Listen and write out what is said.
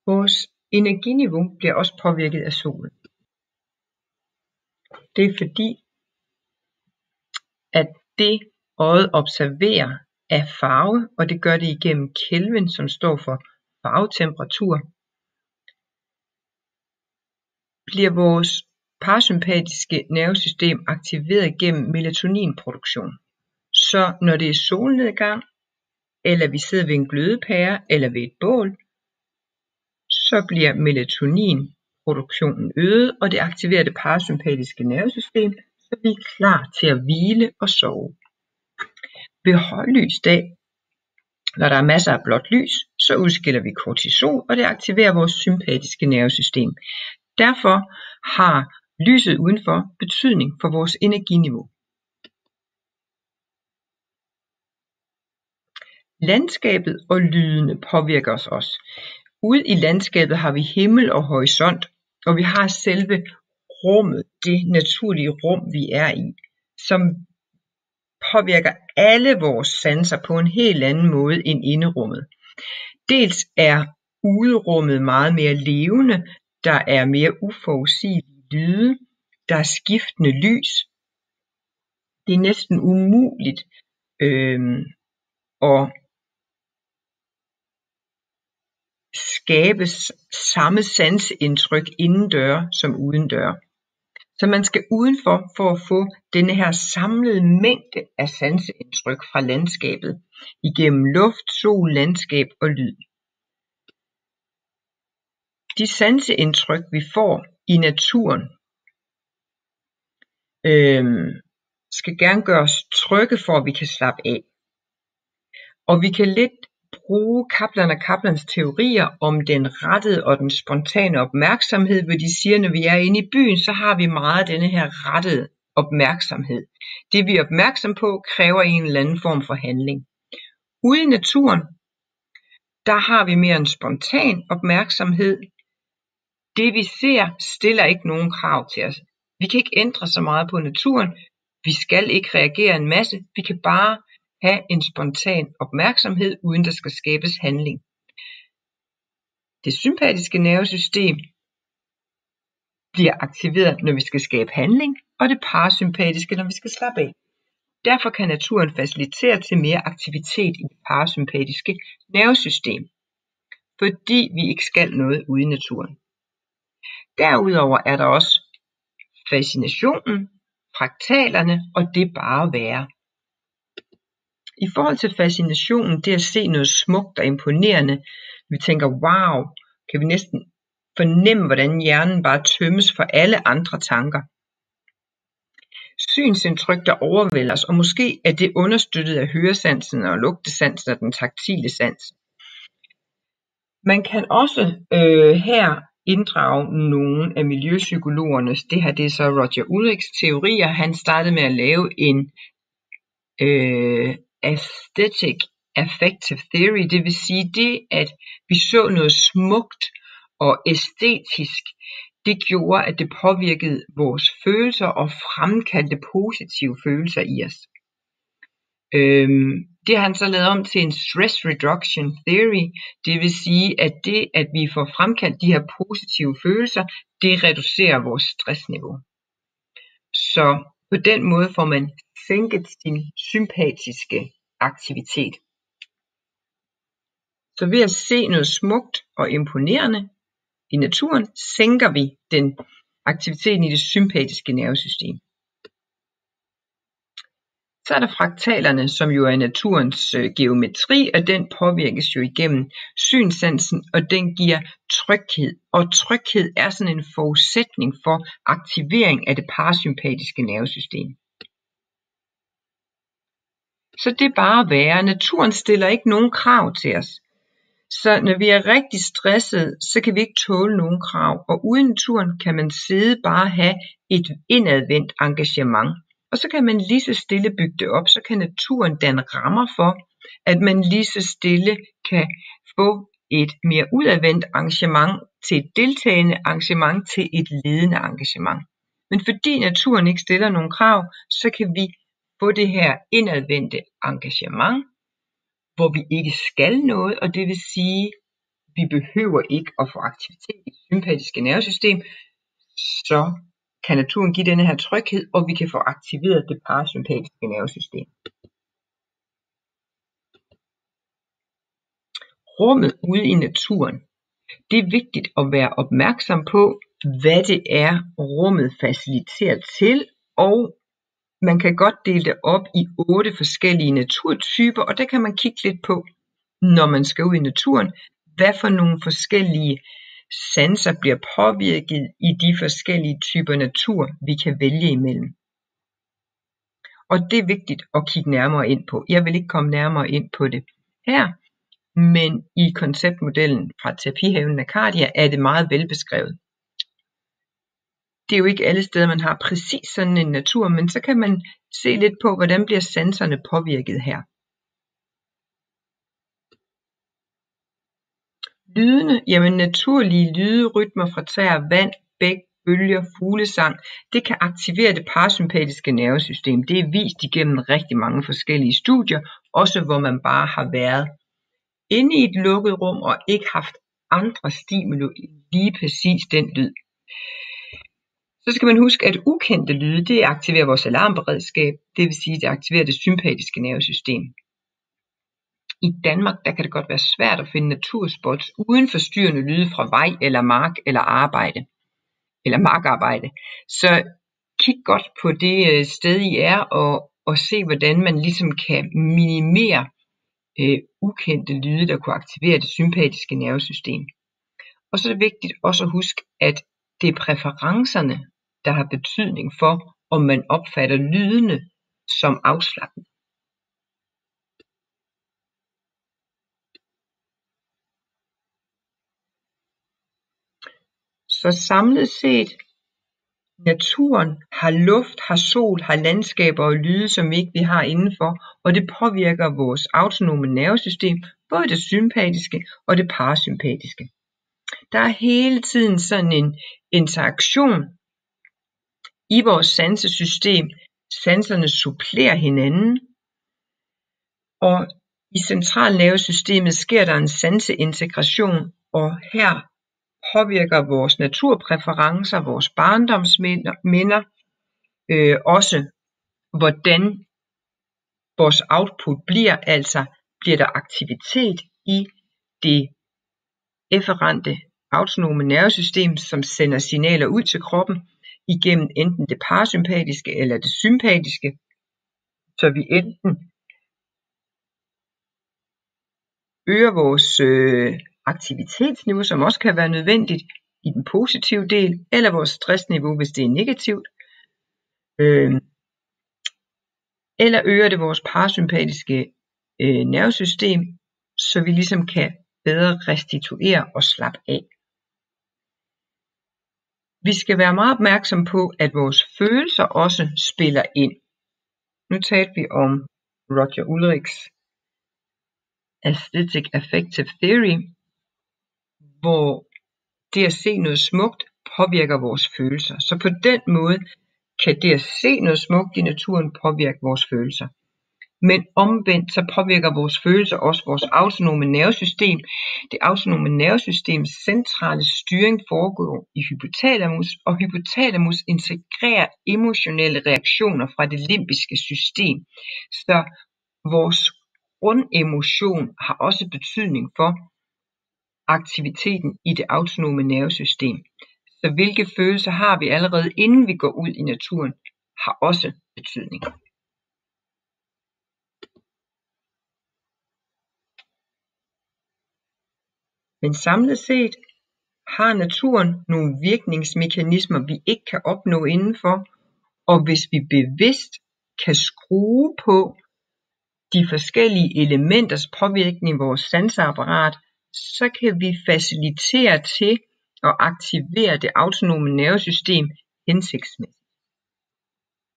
Vores energiniveau bliver også påvirket af solen. Det er fordi, at det øjet observerer af farve, og det gør det igennem Kelvin, som står for farvetemperatur, bliver vores parasympatiske nervesystem aktiveret gennem melatoninproduktion. Så når det er solnedgang, eller vi sidder ved en glødepære eller ved et bål, så bliver melatoninproduktionen øget, og det aktiverer det parasympatiske nervesystem, så vi er klar til at hvile og sove. Ved højlys dag, når der er masser af blåt lys, så udskiller vi kortisol, og det aktiverer vores sympatiske nervesystem. Derfor har lyset udenfor betydning for vores energiniveau. Landskabet og lydene påvirker os også. Ude i landskabet har vi himmel og horisont, og vi har selve rummet, det naturlige rum, vi er i, som påvirker alle vores sanser på en helt anden måde end inderummet. Dels er uderummet meget mere levende, der er mere uforudsigelige lyde, der er skiftende lys. Det er næsten umuligt at skabe samme sanseindtryk indendør som udendør. Så man skal udenfor for at få denne her samlede mængde af sanseindtryk fra landskabet igennem luft, sol, landskab og lyd. De sanseindtryk vi får i naturen skal gerne gøre os trygge for at vi kan slappe af. Og vi kan lidt bruge Kaplan og Kaplans teorier om den rettede og den spontane opmærksomhed, hvor de siger, når vi er inde i byen, så har vi meget af denne her rettede opmærksomhed. Det vi er opmærksom på, kræver en eller anden form for handling. Ude i naturen, der har vi mere en spontan opmærksomhed. Det vi ser, stiller ikke nogen krav til os. Vi kan ikke ændre så meget på naturen. Vi skal ikke reagere en masse. Vi kan bare have en spontan opmærksomhed, uden der skal skabes handling. Det sympatiske nervesystem bliver aktiveret, når vi skal skabe handling, og det parasympatiske, når vi skal slappe af. Derfor kan naturen facilitere til mere aktivitet i det parasympatiske nervesystem, fordi vi ikke skal noget ude i naturen. Derudover er der også fascinationen, fraktalerne og det bare at være. I forhold til fascinationen, det at se noget smukt og imponerende, vi tænker, wow, kan vi næsten fornemme, hvordan hjernen bare tømmes for alle andre tanker. Synsindtryk, der overvælder os, og måske er det understøttet af høresansen og lugtesansen og den taktile sans. Man kan også her inddrage nogle af miljøpsykologernes, det her det er så Roger Ulrichs teorier. Han startede med at lave en aesthetic affective theory, det vil sige det, at vi så noget smukt og æstetisk, det gjorde, at det påvirkede vores følelser og fremkaldte positive følelser i os. Det har han så lavet om til en stress reduction theory, det vil sige, at det, at vi får fremkaldt de her positive følelser, det reducerer vores stressniveau. Så på den måde får man sænket sin sympatiske aktivitet. Så ved at se noget smukt og imponerende i naturen, sænker vi den aktiviteten i det sympatiske nervesystem. Så er der fraktalerne, som jo er naturens geometri, og den påvirkes jo igennem synssansen, og den giver tryghed. Og tryghed er sådan en forudsætning for aktivering af det parasympatiske nervesystem. Så det er bare at være. Naturen stiller ikke nogen krav til os. Så når vi er rigtig stresset, så kan vi ikke tåle nogen krav. Og uden naturen kan man sidde bare have et indadvendt engagement. Og så kan man lige så stille bygge det op, så kan naturen danne rammer for, at man lige så stille kan få et mere udadvendt engagement til et deltagende engagement til et ledende engagement. Men fordi naturen ikke stiller nogen krav, så kan vi få det her indadvendte engagement, hvor vi ikke skal noget, og det vil sige, vi behøver ikke at få aktivitet i det sympatiske nervesystem, så kan naturen give denne her tryghed, og vi kan få aktiveret det parasympatiske nervesystem. Rummet ude i naturen. Det er vigtigt at være opmærksom på, hvad det er, rummet faciliterer til, og man kan godt dele det op i 8 forskellige naturtyper, og det kan man kigge lidt på, når man skal ud i naturen. Hvad for nogle forskellige sanser bliver påvirket i de forskellige typer natur, vi kan vælge imellem. Og det er vigtigt at kigge nærmere ind på. Jeg vil ikke komme nærmere ind på det her, men i konceptmodellen fra Terapihaven Arcadia er det meget velbeskrevet. Det er jo ikke alle steder, man har præcis sådan en natur, men så kan man se lidt på, hvordan bliver sanserne påvirket her. Lydene, jamen naturlige lyde, rytmer fra træer, vand, bæk, bølger, fuglesang, det kan aktivere det parasympatiske nervesystem. Det er vist igennem rigtig mange forskellige studier, også hvor man bare har været inde i et lukket rum og ikke haft andre stimuli lige præcis den lyd. Så skal man huske, at ukendte lyde, det aktiverer vores alarmberedskab, det vil sige, det aktiverer det sympatiske nervesystem. I Danmark, der kan det godt være svært at finde naturspots uden forstyrrende lyde fra vej eller mark eller arbejde, eller markarbejde. Så kig godt på det sted, I er, og se, hvordan man ligesom kan minimere ukendte lyde, der kunne aktivere det sympatiske nervesystem. Og så er det vigtigt også at huske, at det er præferencerne, der har betydning for, om man opfatter lydene som afslappende. Så samlet set, naturen har luft, har sol, har landskaber og lyde, som vi ikke har indenfor, og det påvirker vores autonome nervesystem, både det sympatiske og det parasympatiske. Der er hele tiden sådan en interaktion i vores sansesystem. Sanserne supplerer hinanden, og i centralnervesystemet sker der en sanseintegration, og her påvirker vores naturpræferencer, vores barndomsminder, også hvordan vores output bliver, altså bliver der aktivitet i det efferente autonome nervesystem, som sender signaler ud til kroppen igennem enten det parasympatiske eller det sympatiske, så vi enten øger vores aktivitetsniveau, som også kan være nødvendigt i den positive del, eller vores stressniveau, hvis det er negativt, eller øger det vores parasympatiske nervesystem, så vi ligesom kan bedre restituere og slappe af. Vi skal være meget opmærksom på, at vores følelser også spiller ind. Nu talte vi om Roger Ulrichs Aesthetic Affective Theory, hvor det at se noget smukt påvirker vores følelser. Så på den måde kan det at se noget smukt i naturen påvirke vores følelser. Men omvendt så påvirker vores følelser også vores autonome nervesystem. Det autonome nervesystems centrale styring foregår i hypotalamus, og hypotalamus integrerer emotionelle reaktioner fra det limbiske system. Så vores grundemotion har også betydning for aktiviteten i det autonome nervesystem. Så hvilke følelser har vi allerede inden vi går ud i naturen, har også betydning. Men samlet set har naturen nogle virkningsmekanismer, vi ikke kan opnå indenfor, og hvis vi bevidst kan skrue på de forskellige elementers påvirkning i vores sanseapparat, så kan vi facilitere til at aktivere det autonome nervesystem hensigtsmæssigt.